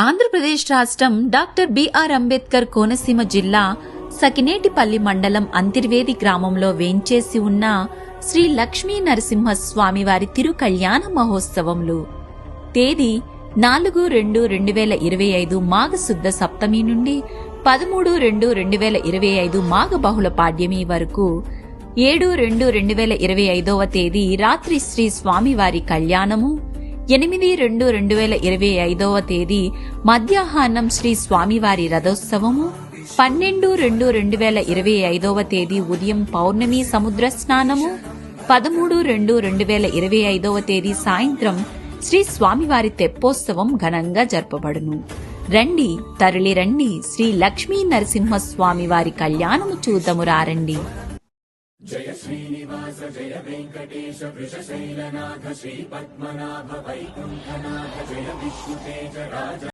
ఆంధ్రప్రదేశ్ రాష్ట్రం doctor BR Ambedkar Konaseema జిల్లా సకినేటిపల్లి మండలం అంతిర్వేది గ్రామంలో వేంచేసి ఉన్న శ్రీ లక్ష్మీ నరసింహస్వామివారి తిరుకళ్యాణ మహోత్సవములు తేదీ 4/2/2025 మాఘశుద్ధ సప్తమి నుండి 13/2/2025 మాఘ బహుళ పాడ్యమి వరకు 7/2/2025 తేదీ రాత్రి శ్రీ స్వామివారి కళ్యాణము 8/2/2025 తేదీ మధ్యాహ్నం శ్రీ స్వామివారి రథోత్సవము 12/2/2025 తేదీ ఉదయం పౌర్ణమి సముద్ర స్నానము 13/2/2025 తేదీ సాయంత్రం శ్రీ స్వామివారి తెప్పోత్సవం ఘనంగా జరపబడును. రండి తరలి రండి, శ్రీ లక్ష్మీ నరసింహస్వామి వారి కళ్యాణము చూద్దాము రారండి. జయ శ్రీనివాస జయ వెంకటేశ వృషశైలనాథ శ్రీ పద్మనాభ వైకుంఠనాథ జయ విష్ణుతేజ రాజ